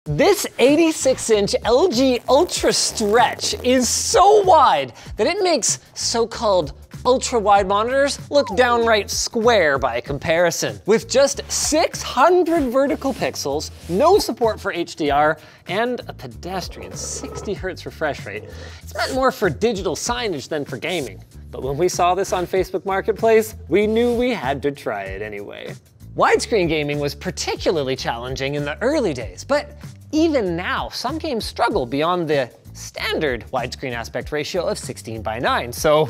This 86-inch LG Ultra Stretch is so wide that it makes so-called ultra-wide monitors look downright square by comparison. With just 600 vertical pixels, no support for HDR, and a pedestrian 60 Hz refresh rate, it's meant more for digital signage than for gaming. But when we saw this on Facebook Marketplace, we knew we had to try it anyway. Widescreen gaming was particularly challenging in the early days, but even now, some games struggle beyond the standard widescreen aspect ratio of 16:9. So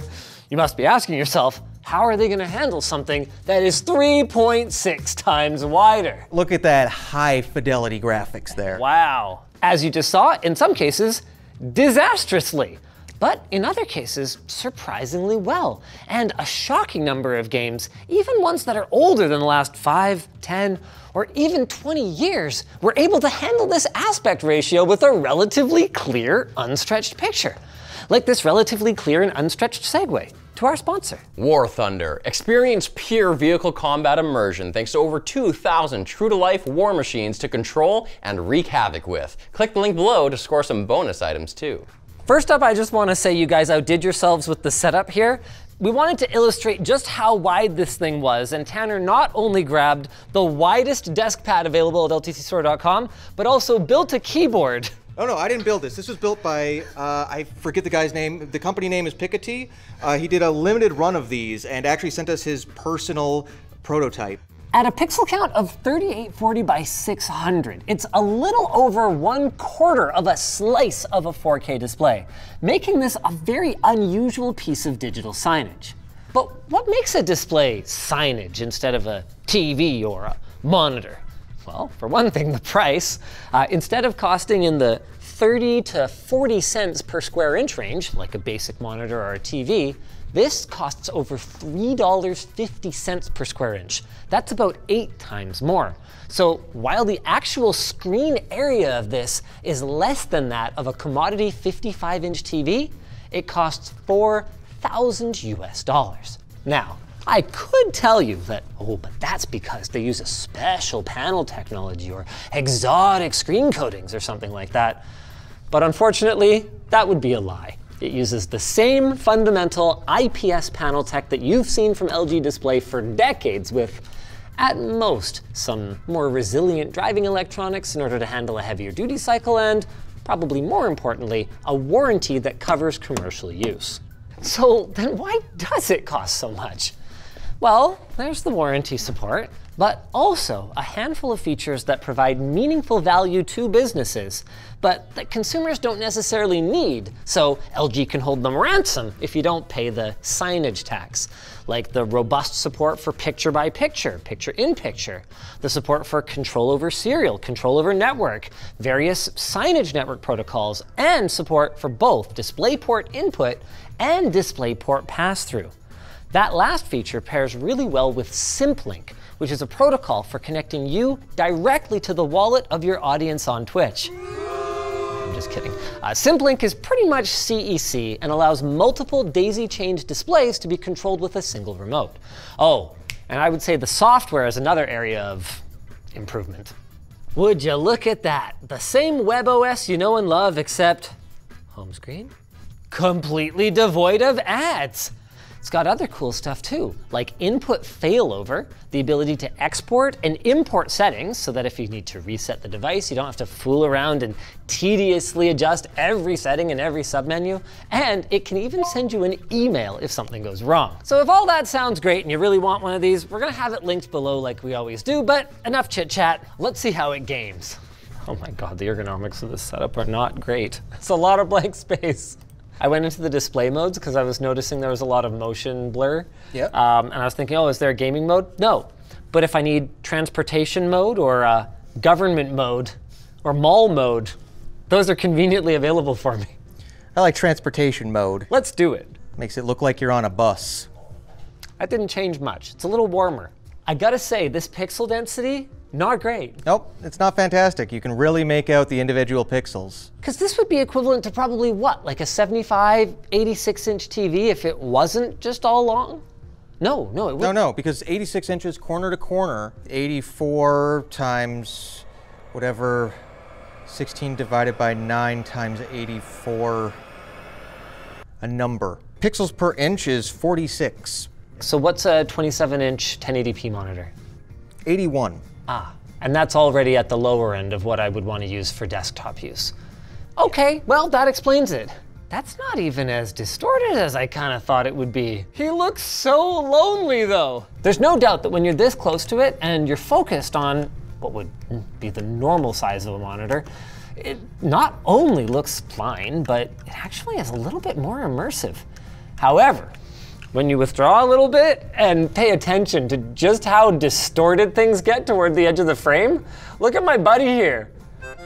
you must be asking yourself, how are they gonna handle something that is 3.6 times wider? Look at that high fidelity graphics there. Wow. As you just saw, in some cases, disastrously. But in other cases, surprisingly well. And a shocking number of games, even ones that are older than the last 5, 10, or even 20 years, were able to handle this aspect ratio with a relatively clear, unstretched picture. Like this relatively clear and unstretched segue to our sponsor. War Thunder. Experience pure vehicle combat immersion thanks to over 2,000 true-to-life war machines to control and wreak havoc with. Click the link below to score some bonus items too. First up, I just want to say you guys outdid yourselves with the setup here. We wanted to illustrate just how wide this thing was, and Tanner not only grabbed the widest desk pad available at ltcstore.com, but also built a keyboard. Oh no, I didn't build this. This was built by, I forget the guy's name. The company name is Piketty. He did a limited run of these and actually sent us his personal prototype. At a pixel count of 3840 by 600, it's a little over 1/4 of a slice of a 4K display, making this a very unusual piece of digital signage. But what makes a display signage instead of a TV or a monitor? Well, for one thing, the price. Instead of costing in the 30 to 40 cents per square inch range, like a basic monitor or a TV, this costs over $3.50 per square inch. That's about 8 times more. So while the actual screen area of this is less than that of a commodity 55-inch TV, it costs $4,000 US. Now, I could tell you that, oh, but that's because they use a special panel technology or exotic screen coatings or something like that. But unfortunately, that would be a lie. It uses the same fundamental IPS panel tech that you've seen from LG Display for decades with, at most, some more resilient driving electronics in order to handle a heavier duty cycle and, probably more importantly, a warranty that covers commercial use. So then why does it cost so much? Well, there's the warranty support, but also a handful of features that provide meaningful value to businesses, but that consumers don't necessarily need, so LG can hold them ransom if you don't pay the signage tax, like the robust support for picture-by-picture, picture-in-picture, the support for control over serial, control over network, various signage network protocols, and support for both DisplayPort input and DisplayPort pass-through. That last feature pairs really well with SyncLink, which is a protocol for connecting you directly to the wallet of your audience on Twitch. I'm just kidding. SyncLink is pretty much CEC and allows multiple daisy-chained displays to be controlled with a single remote. Oh, and I would say the software is another area of improvement. Would you look at that? The same WebOS you know and love, except home screen, completely devoid of ads. It's got other cool stuff too, like input failover, the ability to export and import settings so that if you need to reset the device, you don't have to fool around and tediously adjust every setting in every submenu, and it can even send you an email if something goes wrong. So if all that sounds great and you really want one of these, we're gonna have it linked below like we always do, but enough chit chat, let's see how it games. Oh my God, the ergonomics of this setup are not great. It's a lot of blank space. I went into the display modes because I was noticing there was a lot of motion blur. Yep. And I was thinking, oh, is there a gaming mode? No. But if I need transportation mode or government mode or mall mode, those are conveniently available for me. I like transportation mode. Let's do it. Makes it look like you're on a bus. That didn't change much. It's a little warmer. I gotta say, this pixel density, not great. Nope, it's not fantastic. You can really make out the individual pixels. Because this would be equivalent to probably what, like a 75, 86-inch TV if it wasn't just all long? No, it wouldn't. No, because 86 inches corner to corner, 84 times whatever 16 divided by 9 times 84. A number. Pixels per inch is 46. So what's a 27-inch 1080p monitor? 81. Ah, and that's already at the lower end of what I would want to use for desktop use. Okay, well, that explains it. That's not even as distorted as I kind of thought it would be. He looks so lonely, though. There's no doubt that when you're this close to it and you're focused on what would be the normal size of a monitor, it not only looks fine, but it actually is a little bit more immersive. However, when you withdraw a little bit and pay attention to just how distorted things get toward the edge of the frame, look at my buddy here.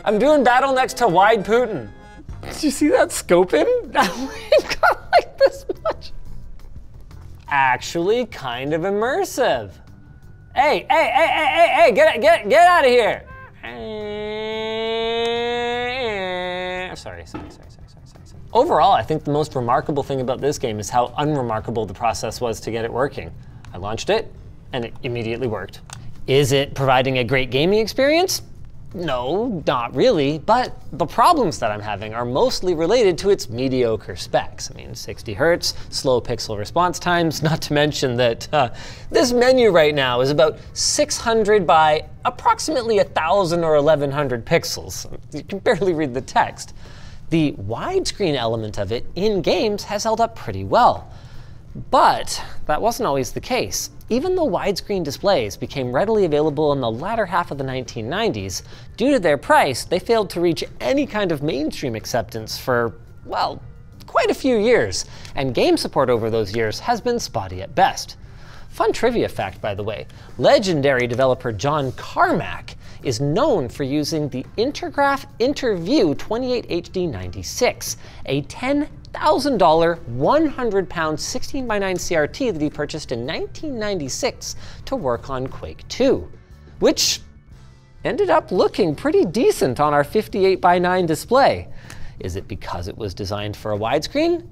I'm doing battle next to Wide Putin. Did you see that scoping? We've got like this much. Actually kind of immersive. Hey, get out of here. Sorry. Overall, I think the most remarkable thing about this game is how unremarkable the process was to get it working. I launched it, and it immediately worked. Is it providing a great gaming experience? No, not really, but the problems that I'm having are mostly related to its mediocre specs. I mean, 60 hertz, slow pixel response times, not to mention that this menu right now is about 600 by approximately 1,000 or 1,100 pixels. You can barely read the text. The widescreen element of it in games has held up pretty well. But that wasn't always the case. Even though widescreen displays became readily available in the latter half of the 1990s, due to their price, they failed to reach any kind of mainstream acceptance for, well, quite a few years, and game support over those years has been spotty at best. Fun trivia fact, by the way, legendary developer John Carmack is known for using the Intergraph Interview 28 HD 96, a $10,000, 100-pound 16:9 CRT that he purchased in 1996 to work on Quake II, which ended up looking pretty decent on our 58:9 display. Is it because it was designed for a widescreen?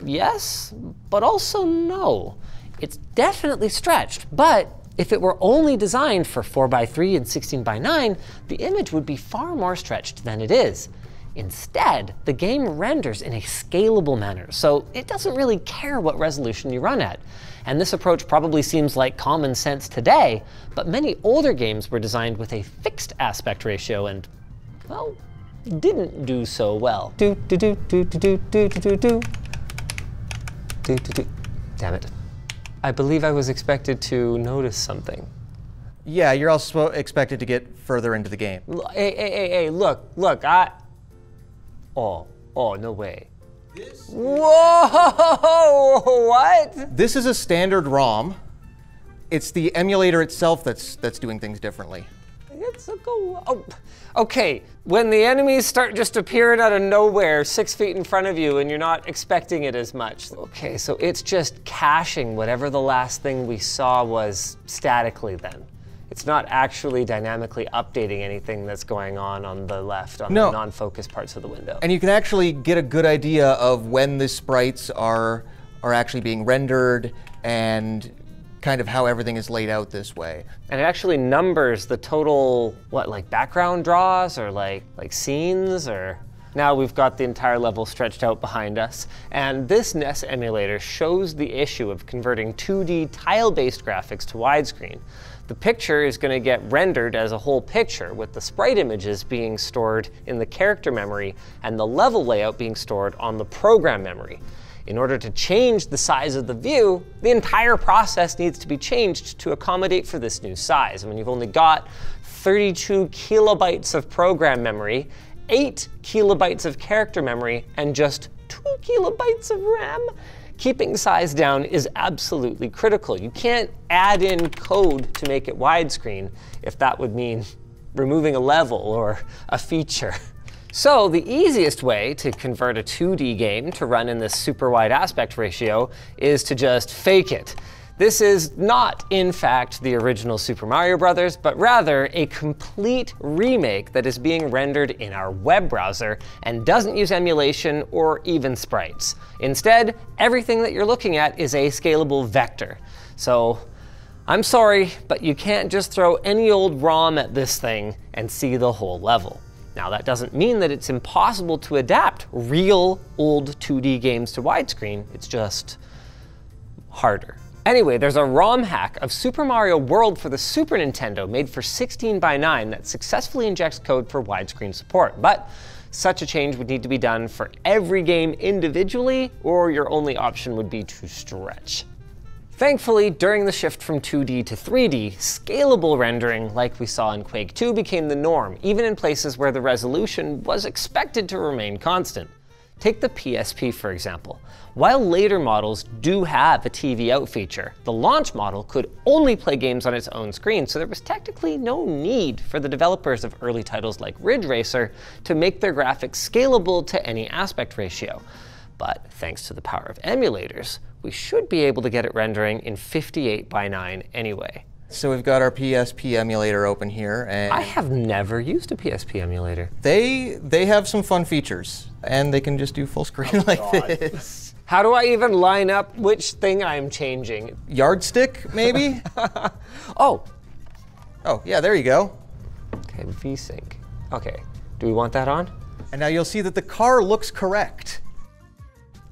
Yes, but also no. It's definitely stretched, but if it were only designed for 4:3 and 16:9, the image would be far more stretched than it is. Instead, the game renders in a scalable manner, so it doesn't really care what resolution you run at. And this approach probably seems like common sense today, but many older games were designed with a fixed aspect ratio and, well, didn't do so well. Damn it. I believe I was expected to notice something. Yeah, you're also expected to get further into the game. Hey, look, Oh, no way. Whoa, what? This is a standard ROM. It's the emulator itself that's doing things differently. Okay, when the enemies start just appearing out of nowhere 6 feet in front of you and you're not expecting it as much. Okay, so it's just caching whatever the last thing we saw was statically then. It's not actually dynamically updating anything that's going on the left, on the non-focused parts of the window. And you can actually get a good idea of when the sprites are actually being rendered and kind of how everything is laid out this way. And it actually numbers the total, what, like background draws or like scenes or? Now we've got the entire level stretched out behind us, and this NES emulator shows the issue of converting 2D tile-based graphics to widescreen. The picture is going to get rendered as a whole picture, with the sprite images being stored in the character memory and the level layout being stored on the program memory. In order to change the size of the view, the entire process needs to be changed to accommodate for this new size. I mean, you've only got 32 kilobytes of program memory, 8 kilobytes of character memory, and just 2 kilobytes of RAM. Keeping size down is absolutely critical. You can't add in code to make it widescreen if that would mean removing a level or a feature. So the easiest way to convert a 2D game to run in this super wide aspect ratio is to just fake it. This is not, in fact, the original Super Mario Bros., but rather a complete remake that is being rendered in our web browser and doesn't use emulation or even sprites. Instead, everything that you're looking at is a scalable vector. So, I'm sorry, but you can't just throw any old ROM at this thing and see the whole level. Now, that doesn't mean that it's impossible to adapt real old 2D games to widescreen. It's just harder. Anyway, there's a ROM hack of Super Mario World for the Super Nintendo made for 16:9 that successfully injects code for widescreen support. But such a change would need to be done for every game individually, or your only option would be to stretch. Thankfully, during the shift from 2D to 3D, scalable rendering, like we saw in Quake II, became the norm, even in places where the resolution was expected to remain constant. Take the PSP, for example. While later models do have a TV out feature, the launch model could only play games on its own screen, so there was technically no need for the developers of early titles like Ridge Racer to make their graphics scalable to any aspect ratio. But thanks to the power of emulators, we should be able to get it rendering in 58:9 anyway. So we've got our PSP emulator open here, and I have never used a PSP emulator. they have some fun features, and they can just do full screen like this. How do I even line up which thing I'm changing? Yardstick, maybe? Oh, Yeah, there you go. okay, VSync. Okay, do we want that on? And now you'll see that the car looks correct.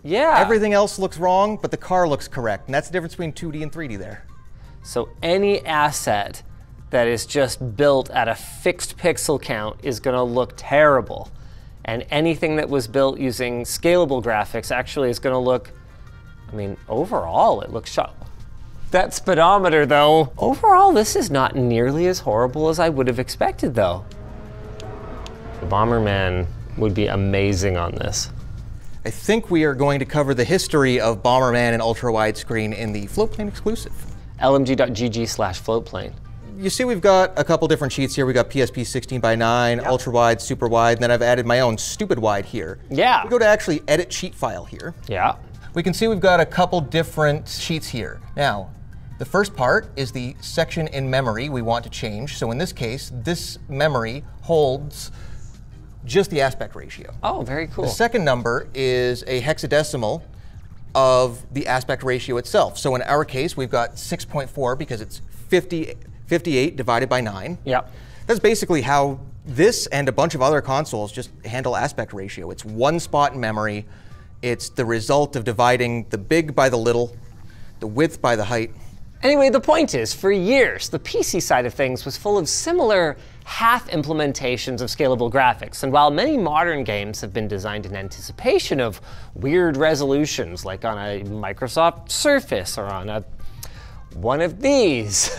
Yeah. Everything else looks wrong, but the car looks correct. And that's the difference between 2D and 3D there. So any asset that is just built at a fixed pixel count is going to look terrible. And anything that was built using scalable graphics actually is going to look, I mean, overall it looks sharp. That speedometer though, overall this is not nearly as horrible as I would have expected though. The Bomberman would be amazing on this. I think we are going to cover the history of Bomberman and ultra widescreen in the Floatplane exclusive. lmg.gg/floatplane. You see we've got a couple different sheets here. We got PSP 16:9, Yep. ultra wide, super wide, and then I've added my own stupid wide here. Yeah. We go to actually edit sheet file here. Yeah. We can see we've got a couple different sheets here. Now, the first part is the section in memory we want to change. So in this case, this memory holds just the aspect ratio. Oh, very cool. The second number is a hexadecimal of the aspect ratio itself. So in our case, we've got 6.4 because it's 58 divided by 9. Yep. That's basically how this and a bunch of other consoles just handle aspect ratio. It's one spot in memory. It's the result of dividing the big by the little, the width by the height. Anyway, the point is, for years, the PC side of things was full of similar half implementations of scalable graphics. And while many modern games have been designed in anticipation of weird resolutions, like on a Microsoft Surface or on one of these,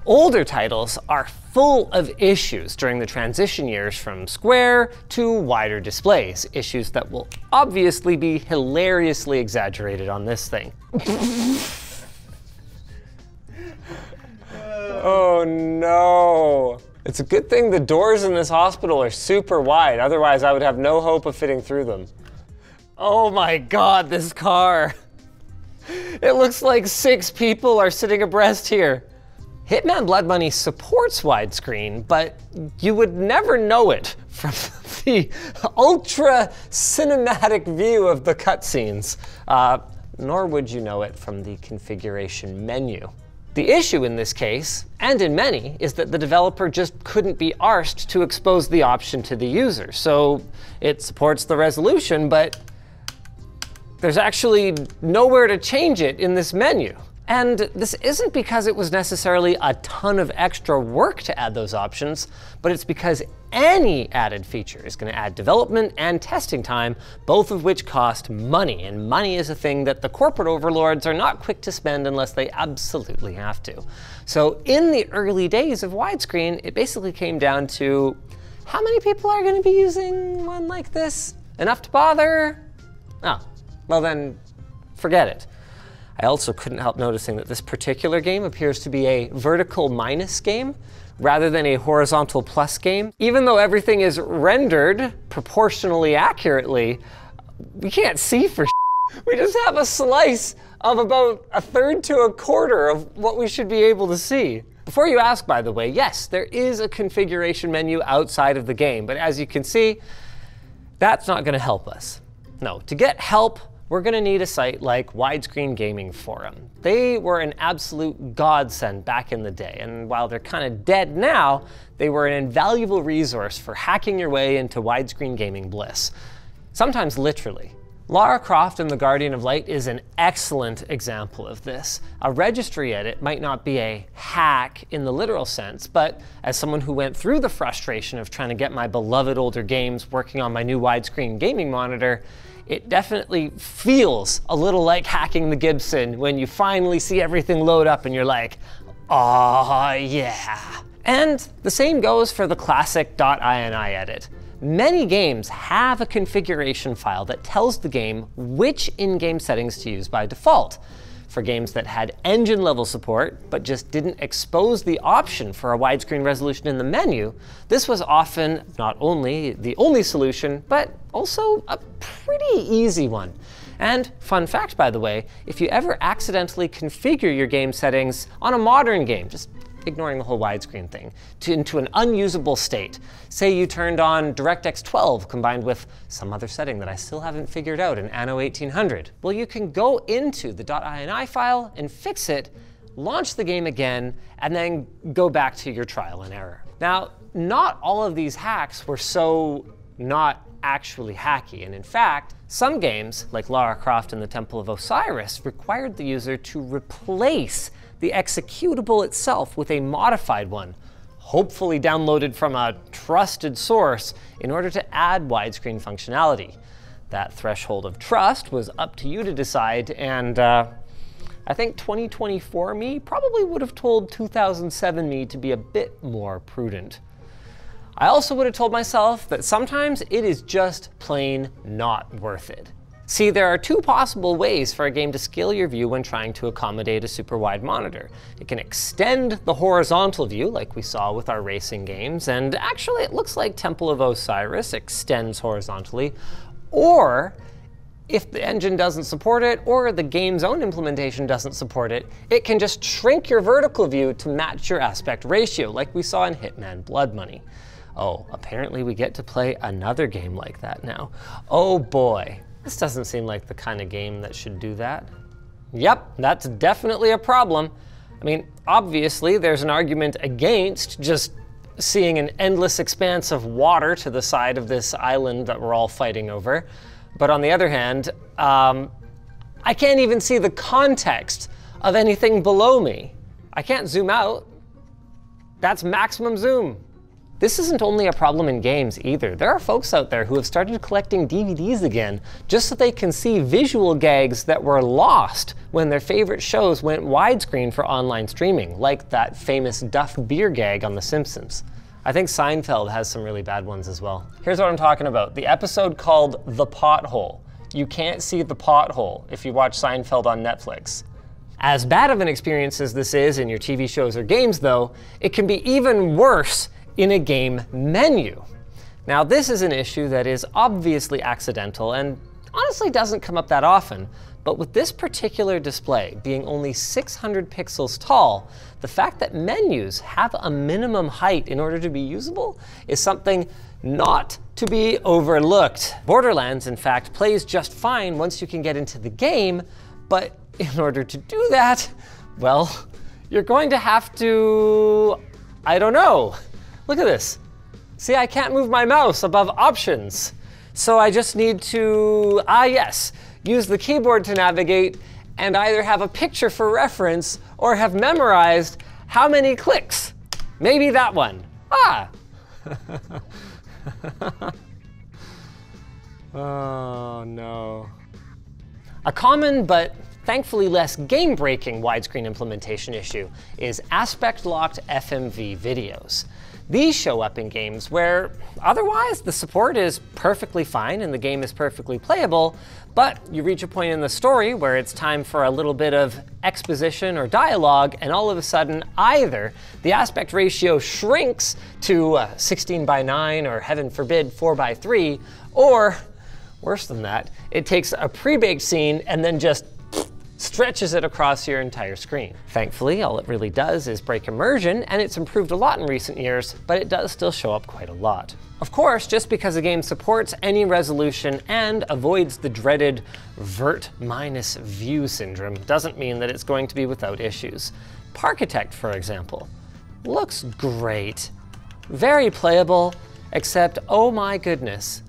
older titles are full of issues during the transition years from square to wider displays, issues that will obviously be hilariously exaggerated on this thing. Oh no. It's a good thing the doors in this hospital are super wide, otherwise I would have no hope of fitting through them. Oh my god, this car. It looks like 6 people are sitting abreast here. Hitman Blood Money supports widescreen, but you would never know it from the ultra cinematic view of the cutscenes, nor would you know it from the configuration menu. The issue in this case, and in many, is that the developer just couldn't be arsed to expose the option to the user. So it supports the resolution, but there's actually nowhere to change it in this menu. And this isn't because it was necessarily a ton of extra work to add those options, but it's because any added feature is going to add development and testing time, both of which cost money. And money is a thing that the corporate overlords are not quick to spend unless they absolutely have to. So in the early days of widescreen, it basically came down to how many people are going to be using one like this? Enough to bother? Oh, well then, forget it. I also couldn't help noticing that this particular game appears to be a vertical minus game rather than a horizontal plus game. Even though everything is rendered proportionally accurately, we can't see for shit. We just have a slice of about 1/3 to 1/4 of what we should be able to see. Before you ask, by the way, yes, there is a configuration menu outside of the game, but as you can see, that's not going to help us. No, to get help we're going to need a site like Widescreen Gaming Forum. They were an absolute godsend back in the day, and while they're kind of dead now, they were an invaluable resource for hacking your way into widescreen gaming bliss. Sometimes literally. Lara Croft and the Guardian of Light is an excellent example of this. A registry edit might not be a hack in the literal sense, but as someone who went through the frustration of trying to get my beloved older games working on my new widescreen gaming monitor, it definitely feels a little like hacking the Gibson when you finally see everything load up and you're like, oh yeah. And the same goes for the classic .ini edit. Many games have a configuration file that tells the game which in-game settings to use by default. For games that had engine-level support, but just didn't expose the option for a widescreen resolution in the menu, this was often not only the only solution, but also a pretty easy one. And fun fact, by the way, if you ever accidentally configure your game settings on a modern game, just ignoring the whole widescreen thing, into an unusable state. Say you turned on DirectX 12 combined with some other setting that I still haven't figured out in Anno 1800. Well, you can go into the .ini file and fix it, launch the game again, and then go back to your trial and error. Now, not all of these hacks were so not actually hacky, and in fact, some games, like Lara Croft and the Temple of Osiris, required the user to replace the executable itself with a modified one, hopefully downloaded from a trusted source, in order to add widescreen functionality. That threshold of trust was up to you to decide, and I think 2024 me probably would have told 2007 me to be a bit more prudent. I also would have told myself that sometimes it is just plain not worth it. See, there are two possible ways for a game to scale your view when trying to accommodate a super wide monitor. It can extend the horizontal view, like we saw with our racing games, and actually it looks like Temple of Osiris extends horizontally, or if the engine doesn't support it, or the game's own implementation doesn't support it, it can just shrink your vertical view to match your aspect ratio, like we saw in Hitman Blood Money. Oh, apparently we get to play another game like that now. Oh boy. This doesn't seem like the kind of game that should do that. Yep, that's definitely a problem. I mean, obviously there's an argument against just seeing an endless expanse of water to the side of this island that we're all fighting over. But on the other hand, I can't even see the context of anything below me. I can't zoom out. That's maximum zoom. This isn't only a problem in games either. There are folks out there who have started collecting DVDs again just so they can see visual gags that were lost when their favorite shows went widescreen for online streaming, like that famous Duff beer gag on The Simpsons. I think Seinfeld has some really bad ones as well. Here's what I'm talking about. The episode called The Pothole. You can't see the pothole if you watch Seinfeld on Netflix. As bad of an experience as this is in your TV shows or games though, it can be even worse in a game menu. Now this is an issue that is obviously accidental and honestly doesn't come up that often, but with this particular display being only 600 pixels tall, the fact that menus have a minimum height in order to be usable is something not to be overlooked. Borderlands, in fact, plays just fine once you can get into the game, but in order to do that, well, you're going to have to, I don't know. Look at this. See, I can't move my mouse above options. So I just need to, use the keyboard to navigate and either have a picture for reference or have memorized how many clicks. Maybe that one. Oh no. A common but thankfully less game-breaking widescreen implementation issue is aspect-locked FMV videos. These show up in games where otherwise the support is perfectly fine and the game is perfectly playable, but you reach a point in the story where it's time for a little bit of exposition or dialogue, and all of a sudden either the aspect ratio shrinks to 16:9 or heaven forbid 4:3, or worse than that, it takes a pre-baked scene and then just stretches it across your entire screen. Thankfully, all it really does is break immersion, and it's improved a lot in recent years, but it does still show up quite a lot. Of course, just because a game supports any resolution and avoids the dreaded Vert minus view syndrome doesn't mean that it's going to be without issues. Parkitect, for example, looks great. Very playable, except oh my goodness.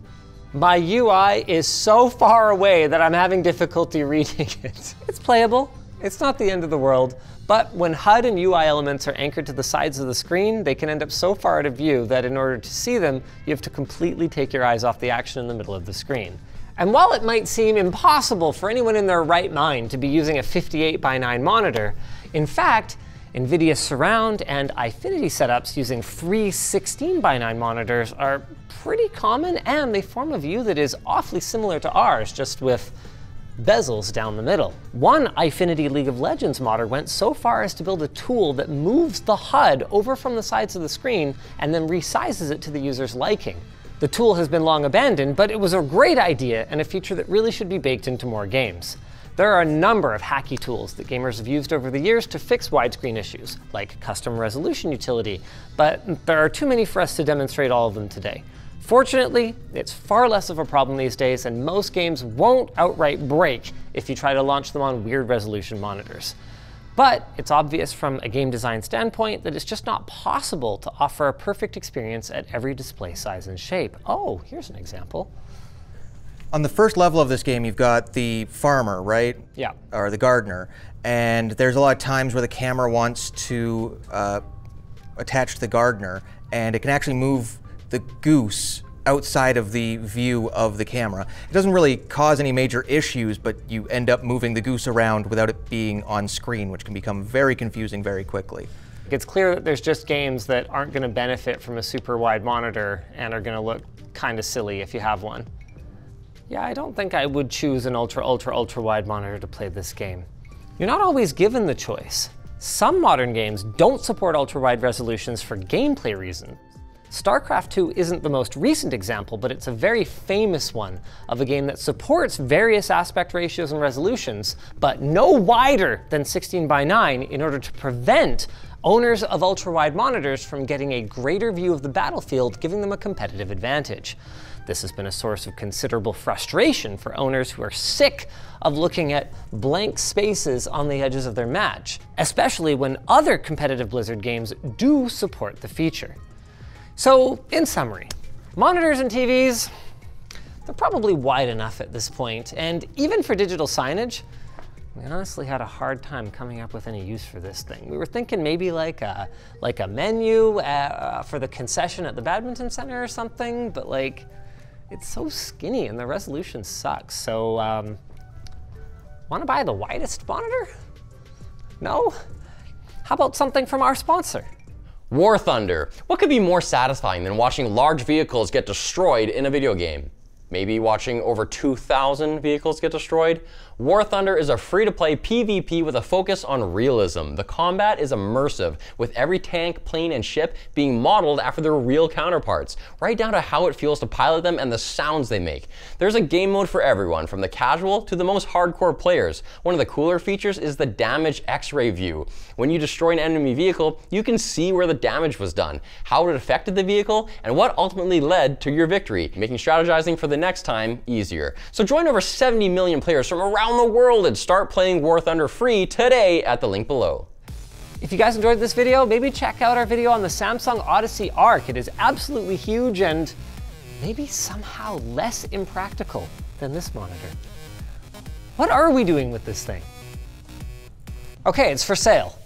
My UI is so far away that I'm having difficulty reading it. It's playable, it's not the end of the world, but when HUD and UI elements are anchored to the sides of the screen, they can end up so far out of view that in order to see them, you have to completely take your eyes off the action in the middle of the screen. And while it might seem impossible for anyone in their right mind to be using a 58:9 monitor, in fact, NVIDIA Surround and Eyefinity setups using free 16:9 monitors are pretty common, and they form a view that is awfully similar to ours, just with bezels down the middle. One Eyefinity League of Legends modder went so far as to build a tool that moves the HUD over from the sides of the screen and then resizes it to the user's liking. The tool has been long abandoned, but it was a great idea and a feature that really should be baked into more games. There are a number of Hacky tools that gamers have used over the years to fix widescreen issues, like custom resolution utility, but there are too many for us to demonstrate all of them today. Fortunately, it's far less of a problem these days, and most games won't outright break if you try to launch them on weird resolution monitors. But it's obvious from a game design standpoint that it's just not possible to offer a perfect experience at every display size and shape. Oh, here's an example. On the first level of this game, you've got the farmer, right? Yeah. Or the gardener. And there's a lot of times where the camera wants to attach to the gardener, and it can actually move the goose outside of the view of the camera. It doesn't really cause any major issues, but you end up moving the goose around without it being on screen, which can become very confusing very quickly. It's clear that there's just games that aren't going to benefit from a super wide monitor and are going to look kind of silly if you have one. Yeah, I don't think I would choose an ultra wide monitor to play this game. You're not always given the choice. Some modern games don't support ultra wide resolutions for gameplay reasons. StarCraft 2 isn't the most recent example, but it's a very famous one of a game that supports various aspect ratios and resolutions, but no wider than 16:9 in order to prevent owners of ultra-wide monitors from getting a greater view of the battlefield, giving them a competitive advantage. This has been a source of considerable frustration for owners who are sick of looking at blank spaces on the edges of their match, especially when other competitive Blizzard games do support the feature. So, in summary, monitors and TVs, they're probably wide enough at this point, and even for digital signage, we honestly had a hard time coming up with any use for this thing. We were thinking maybe like a menu for the concession at the badminton center or something, but like, it's so skinny and the resolution sucks. So, wanna buy the widest monitor? No? How about something from our sponsor? War Thunder. What could be more satisfying than watching large vehicles get destroyed in a video game? Maybe watching over 2,000 vehicles get destroyed? War Thunder is a free-to-play PvP with a focus on realism. The combat is immersive, with every tank, plane, and ship being modeled after their real counterparts, right down to how it feels to pilot them and the sounds they make. There's a game mode for everyone, from the casual to the most hardcore players. One of the cooler features is the damage X-ray view. When you destroy an enemy vehicle, you can see where the damage was done, how it affected the vehicle, and what ultimately led to your victory, making strategizing for the next time easier. So join over 70 million players from around the world and start playing War Thunder free today at the link below. If you guys enjoyed this video, maybe check out our video on the Samsung Odyssey Arc. It is absolutely huge and maybe somehow less impractical than this monitor. What are we doing with this thing? Okay, it's for sale.